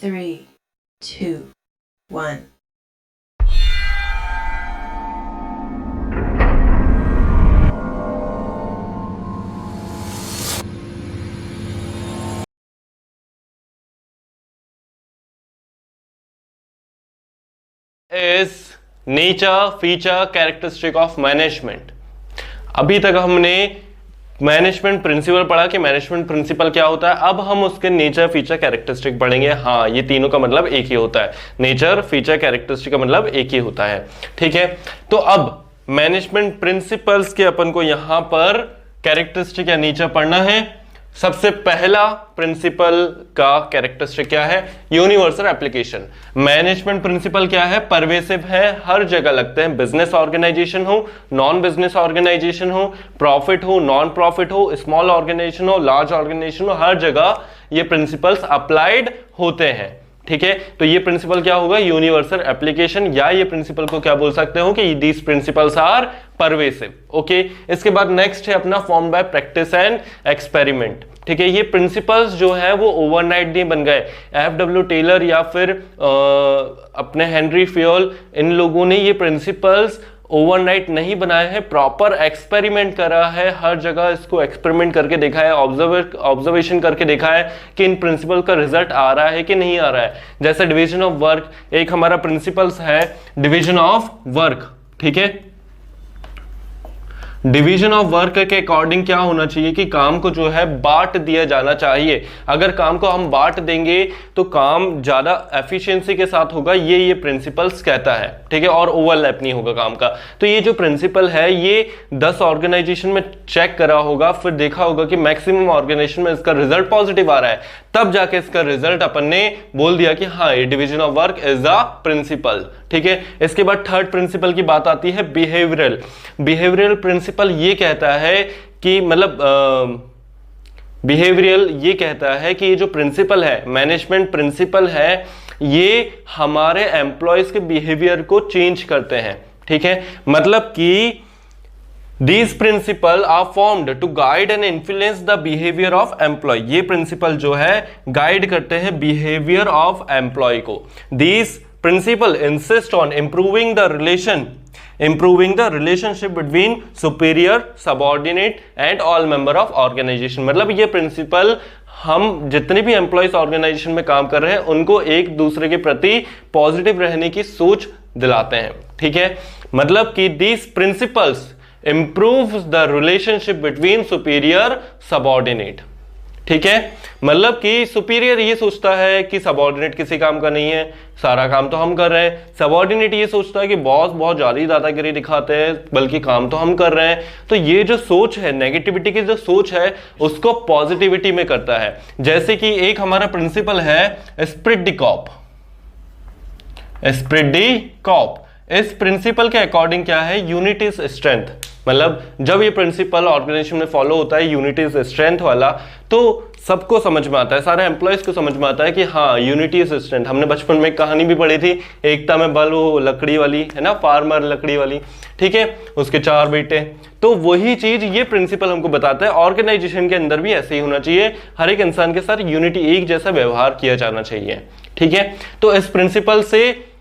3, 2, 1. Is nature feature characteristic of management. अभी तक हमने मैनेजमेंट प्रिंसिपल पढ़ा कि मैनेजमेंट प्रिंसिपल क्या होता है। अब हम उसके नेचर फीचर कैरेक्टरिस्टिक पढ़ेंगे। हाँ, ये तीनों का मतलब एक ही होता है। नेचर फीचर कैरेक्टरिस्टिक का मतलब एक ही होता है। ठीक है, तो अब मैनेजमेंट प्रिंसिपल्स के अपन को यहां पर कैरेक्टरिस्टिक या नेचर पढ़ना है। सबसे पहला प्रिंसिपल का कैरेक्टरिस्टिक क्या है? Universal application. मैनेजमेंट प्रिंसिपल क्या है? परवेसिव है, हर जगह लगते हैं। बिजनेस ऑर्गेनाइजेशन हो, नॉन बिजनेस ऑर्गेनाइजेशन हो, प्रॉफिट हो, नॉन प्रॉफिट हो, स्मॉल ऑर्गेनाइजेशन हो, लार्ज ऑर्गेनाइजेशन हो, हर जगह ये प्रिंसिपल्स अप्लाइड होते हैं। ठीक है, तो ये प्रिंसिपल क्या होगा? यूनिवर्सल एप्लीकेशन, या ये प्रिंसिपल को क्या बोल सकते हो कि these principles are pervasive. Okay, इसके बाद नेक्स्ट है अपना form by practice and experiment. ठीक है, ये प्रिंसिपल्स जो है वो ओवरनाइट नहीं बन गए। एफ.डब्ल्यू. टेलर या फिर अपने हेनरी फ्योल, इन लोगों ने ये प्रिंसिपल्स ओवरनाइट नहीं बनाए हैं, प्रॉपर एक्सपेरिमेंट करा है, हर जगह इसको एक्सपेरिमेंट करके देखा है, ऑब्जर्वेशन करके देखा है कि इन प्रिंसिपल का रिजल्ट आ रहा है कि नहीं आ रहा है। जैसे डिवीजन ऑफ वर्क, एक हमारा प्रिंसिपल्स है डिवीजन ऑफ वर्क। ठीक है, डिवीजन ऑफ वर्क के अकॉर्डिंग क्या होना चाहिए कि काम को जो है बांट दिया जाना चाहिए। अगर काम को हम बांट देंगे तो काम ज्यादा एफिशिएंसी के साथ होगा, ये प्रिंसिपल्स कहता है। ठीक है, और ओवरलैप नहीं होगा काम का। तो ये जो प्रिंसिपल है ये 10 ऑर्गेनाइजेशन में चेक करा होगा, फिर देखा होगा कि मैक्सिमम ऑर्गेनाइजेशन में इसका रिजल्ट पॉजिटिव आ रहा है, तब जाके इसका रिजल्ट अपन ने बोल दिया कि हाँ, ये division of work is a principle. ठीक है, इसके बाद थर्ड प्रिंसिपल की बात आती है बिहेवियरल। बिहेवियरल प्रिंसिपल ये कहता है कि मतलब बिहेवियरल ये कहता है कि ये जो प्रिंसिपल है, मैनेजमेंट प्रिंसिपल है, ये हमारे एम्प्लॉयज के बिहेवियर को चेंज करते हैं। ठीक है, मतलब कि These principles are formed to guide and influence the behavior of employee। ये प्रिंसिपल जो है गाइड करते हैं बिहेवियर ऑफ एम्प्लॉय को। These principles insist on improving the relationship between superior, subordinate and all member of organization। मतलब ये principal हम जितने भी एम्प्लॉयज ऑर्गेनाइजेशन में काम कर रहे हैं उनको एक दूसरे के प्रति पॉजिटिव रहने की सोच दिलाते हैं। ठीक है, मतलब कि these principles improves the relationship between superior subordinate। ठीक है, मतलब कि सुपीरियर ये सोचता है कि सबऑर्डिनेट किसी काम का नहीं है, सारा काम तो हम कर रहे हैं। सबऑर्डिनेट ये सोचता है कि बॉस बहुत ज्यादा दादागिरी दिखाते हैं, बल्कि काम तो हम कर रहे हैं। तो ये जो सोच है, नेगेटिविटी की जो सोच है, उसको पॉजिटिविटी में करता है। जैसे कि एक हमारा प्रिंसिपल है esprit de corps. Esprit de corps, इस प्रिंसिपल के अकॉर्डिंग क्या है? Unity is strength. मतलब जब ये प्रिंसिपल ऑर्गेनाइजेशन में फॉलो होता है यूनिटी इज स्ट्रेंथ वाला, तो सबको समझ में आता है, सारे एम्प्लॉयज को समझ में आता है कि हाँ, यूनिटी इज स्ट्रेंथ। हमने बचपन में एक कहानी भी पढ़ी थी, एकता में बल, वो लकड़ी वाली है ना, फार्मर लकड़ी वाली। ठीक है, उसके 4 बेटे। तो वही चीज ये प्रिंसिपल हमको बताता है ऑर्गेनाइजेशन के अंदर भी ऐसे ही होना चाहिए, हर एक इंसान के साथ यूनिटी, एक जैसा व्यवहार किया जाना चाहिए। ठीक है, तो इस प्रिंसिपल से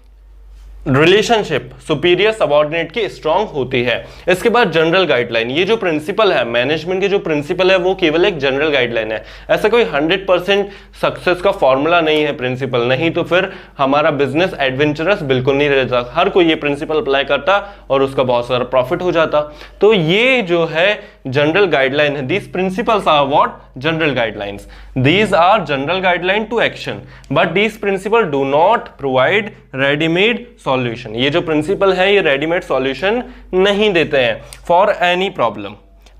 रिलेशनशिप सुपीरियर सबऑर्डिनेट की स्ट्रांग होती है। इसके बाद जनरल गाइडलाइन। ये जो प्रिंसिपल है, मैनेजमेंट के जो प्रिंसिपल है, वो केवल एक जनरल गाइडलाइन है। ऐसा कोई 100% सक्सेस का फॉर्मूला नहीं है प्रिंसिपल, नहीं तो फिर हमारा बिजनेस एडवेंचरस बिल्कुल नहीं रह जाता। हर कोई ये प्रिंसिपल अप्लाई करता और उसका बहुत सारा प्रॉफिट हो जाता। तो ये जो है जनरल गाइडलाइन है। These principles are what? General guidelines. These are general guideline to action, but these principles do not provide ready-made solution। ये जो principle है ये ready-made solution नहीं देते हैं for any problem।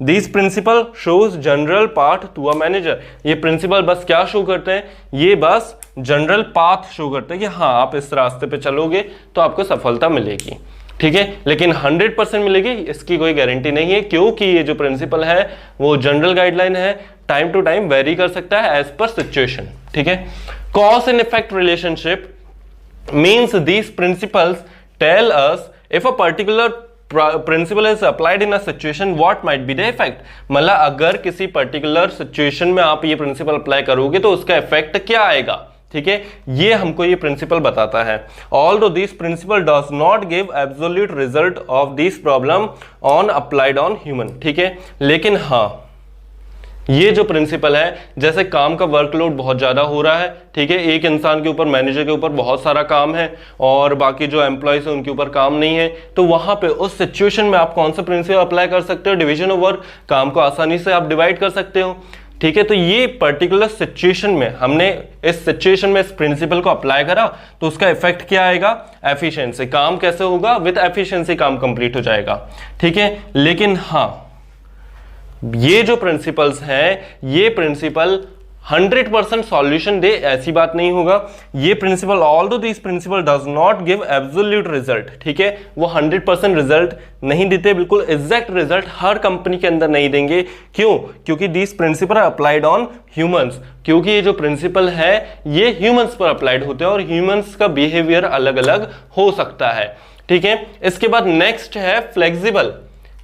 These principle shows general path to a manager। ये principle बस क्या शो करते हैं? ये बस general path शो करते हैं कि हाँ, आप इस रास्ते पे चलोगे तो आपको सफलता मिलेगी। ठीक है, लेकिन 100% मिलेगी इसकी कोई गारंटी नहीं है, क्योंकि ये जो प्रिंसिपल है वो जनरल गाइडलाइन है, टाइम टू टाइम वेरी कर सकता है एज पर सिचुएशन। ठीक है, cause and effect relationship means these principles tell us if a particular principle is applied in a situation what might be the effect. मतलब अगर किसी particular situation में आप ये प्रिंसिपल अप्लाई करोगे तो उसका इफेक्ट क्या आएगा। ठीक है, ये हमको ये प्रिंसिपल बताता है। Although this principle does not give absolute result of this problem on applied on human, ठीक है, लेकिन हाँ ये जो प्रिंसिपल है, जैसे काम का वर्कलोड बहुत ज्यादा हो रहा है, ठीक है, एक इंसान के ऊपर, मैनेजर के ऊपर बहुत सारा काम है और बाकी जो एम्प्लॉयज है उनके ऊपर काम नहीं है, तो वहां पे उस सिचुएशन में आप कौन सा प्रिंसिपल अप्लाई कर सकते हो? डिवीजन ऑफ वर्क, काम को आसानी से आप डिवाइड कर सकते हो, ठीक है। तो ये पर्टिकुलर सिचुएशन में हमने इस सिचुएशन में इस प्रिंसिपल को अप्लाई करा तो उसका इफेक्ट क्या आएगा? एफिशिएंसी, काम कैसे होगा? विद एफिशिएंसी काम कंप्लीट हो जाएगा, ठीक है। लेकिन हाँ, ये जो प्रिंसिपल्स हैं, ये प्रिंसिपल 100% सॉल्यूशन दे, ऐसी बात नहीं होगा। ये principle, although this principle does not give absolute result, ठीक है, वो 100% रिजल्ट नहीं देते, बिल्कुल एग्जैक्ट रिजल्ट हर कंपनी के अंदर नहीं देंगे। क्यों? क्योंकि this principle applied on humans, क्योंकि ये जो प्रिंसिपल है ये ह्यूमंस पर अप्लाइड होते हैं और ह्यूमंस का बिहेवियर अलग अलग हो सकता है, ठीक है। इसके बाद नेक्स्ट है flexible.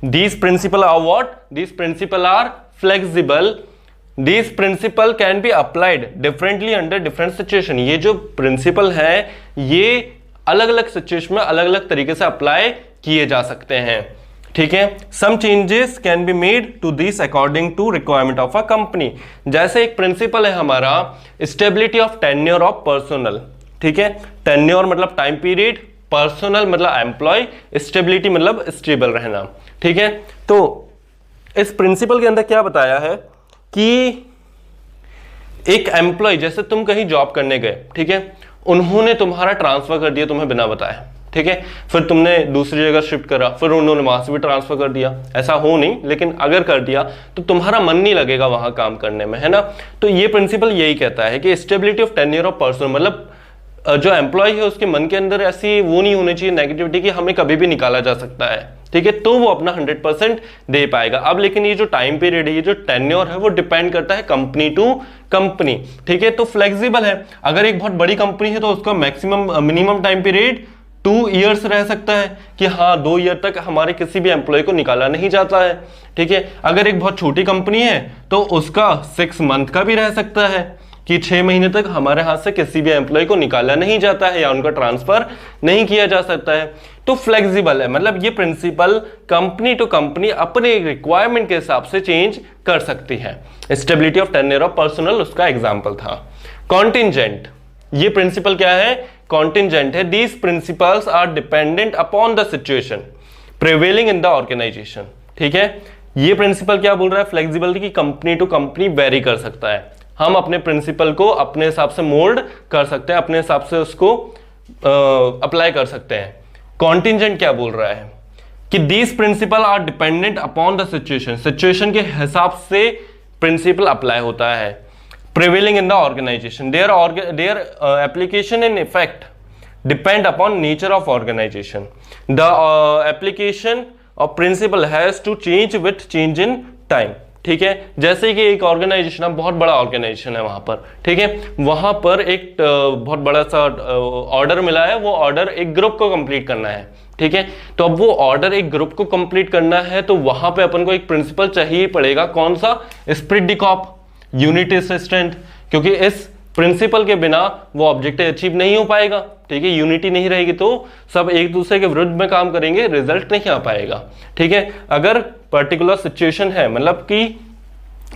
These principles are what? These principles are flexible. These principles can be applied differently under different situation. ये जो प्रिंसिपल है ये अलग अलग सिचुएशन में अलग अलग तरीके से अप्लाई किए जा सकते हैं, ठीक है। Some changes can be made to this according to requirement of a company. जैसे एक प्रिंसिपल है हमारा stability of tenure of personnel, ठीक है। tenure मतलब टाइम पीरियड, पर्सनल मतलब एम्प्लॉय, स्टेबिलिटी मतलब स्टेबल रहना, ठीक है। तो इस प्रिंसिपल के अंदर क्या बताया है कि एक एम्प्लॉय, जैसे तुम कहीं जॉब करने गए, ठीक है, उन्होंने तुम्हारा ट्रांसफर कर दिया तुम्हें बिना बताए, ठीक है, फिर तुमने दूसरी जगह शिफ्ट करा, फिर उन्होंने वहां से भी ट्रांसफर कर दिया। ऐसा हो नहीं, लेकिन अगर कर दिया तो तुम्हारा मन नहीं लगेगा वहां काम करने में, है ना। तो ये प्रिंसिपल यही कहता है कि stability of tenure of person, मतलब जो एम्प्लॉय है उसके मन के अंदर ऐसी वो नहीं होनी चाहिए नेगेटिविटी कि हमें कभी भी निकाला जा सकता है, ठीक है, तो वो अपना 100% दे पाएगा। अब लेकिन ये जो टाइम पीरियड है, ये जो टेन्योर है, वो डिपेंड करता है कंपनी टू कंपनी, ठीक है। तो फ्लेक्सिबल है, अगर एक बहुत बड़ी कंपनी है तो उसका maximum minimum time period 2 years रह सकता है कि हाँ 2 ईयर तक हमारे किसी भी एम्प्लॉय को निकाला नहीं जाता है, ठीक है। अगर एक बहुत छोटी कंपनी है तो उसका 6 मंथ का भी रह सकता है कि 6 महीने तक हमारे हाथ से किसी भी एम्प्लॉय को निकाला नहीं जाता है या उनका ट्रांसफर नहीं किया जा सकता है। तो फ्लेक्सिबल है, मतलब ये प्रिंसिपल कंपनी टू कंपनी अपने रिक्वायरमेंट के हिसाब से चेंज कर सकती है। Stability of tenure of personnel उसका एग्जांपल था। कॉन्टिंजेंट, ये प्रिंसिपल क्या है? कॉन्टिंजेंट है। These principles are dependent upon the situation prevailing in the organisation, ठीक है। ये प्रिंसिपल क्या बोल रहा है? फ्लेक्सिबिलिटी की कंपनी टू कंपनी वेरी कर सकता है, हम अपने प्रिंसिपल को अपने हिसाब से मोल्ड कर सकते हैं, अपने हिसाब से उसको अप्लाई कर सकते हैं। कॉन्टिंजेंट क्या बोल रहा है कि these principle are dependent upon the situation, situation के हिसाब से प्रिंसिपल अप्लाई होता है। Prevailing in the organisation, their application in effect depend upon nature of organisation, the application of principle has to change with change in time, ठीक है। जैसे कि एक ऑर्गेनाइजेशन है, बहुत बड़ा ऑर्गेनाइजेशन है वहां पर, ठीक है, वहां पर एक बहुत बड़ा सा ऑर्डर मिला है, वो ऑर्डर एक ग्रुप को कंप्लीट करना है, ठीक है। तो अब वो ऑर्डर एक ग्रुप को कंप्लीट करना है तो वहां पे अपन को एक प्रिंसिपल चाहिए पड़ेगा, कौन सा? Esprit de corps, unity strength, क्योंकि इस प्रिंसिपल के बिना वो ऑब्जेक्टिव अचीव नहीं हो पाएगा, ठीक है। यूनिटी नहीं रहेगी तो सब एक दूसरे के विरुद्ध में काम करेंगे, रिजल्ट नहीं आ पाएगा, ठीक है। अगर पर्टिकुलर सिचुएशन है, मतलब कि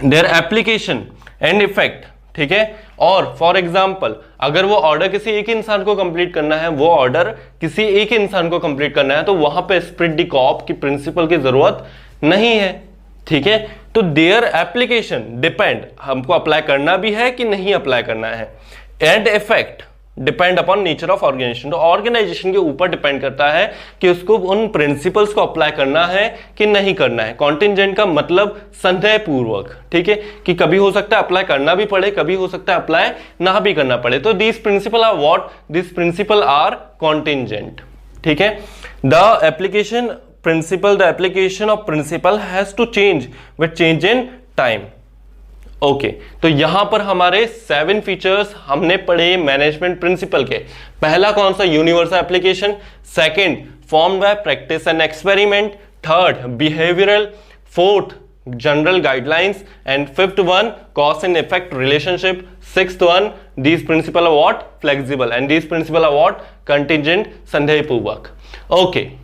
देयर एप्लीकेशन एंड इफेक्ट, ठीक है, और फॉर एग्जांपल अगर वो ऑर्डर किसी एक इंसान को कंप्लीट करना है, वो ऑर्डर किसी एक इंसान को कंप्लीट करना है, तो वहां पे स्प्लिट द कॉप की प्रिंसिपल की जरूरत नहीं है, ठीक है। तो देयर एप्लीकेशन डिपेंड, हमको अप्लाई करना भी है कि नहीं अप्लाई करना है, and effect depend upon nature of organisation, तो ऑर्गेनाइजेशन के ऊपर डिपेंड करता है कि उसको उन प्रिंसिपल्स को अप्लाई करना है कि नहीं करना है। कॉन्टिंजेंट का मतलब संदेह पूर्वक, ठीक है, कि कभी हो सकता है अप्लाई करना भी पड़े, कभी हो सकता है अप्लाई ना भी करना पड़े। तो this principle are what? This principle are contingent, ठीक है। The application principle, the application of principle has to change with change in time. Okay, तो यहां पर हमारे 7 फीचर्स हमने पढ़े मैनेजमेंट प्रिंसिपल के। पहला कौन सा? Universal application. Second, form by practice and experiment. Third, behavioural. Fourth, general guidelines, and fifth one, cause and effect relationship. Sixth one, these principles are what? Flexible, and these principles are what? Contingent, संदेहपूर्वक. Okay.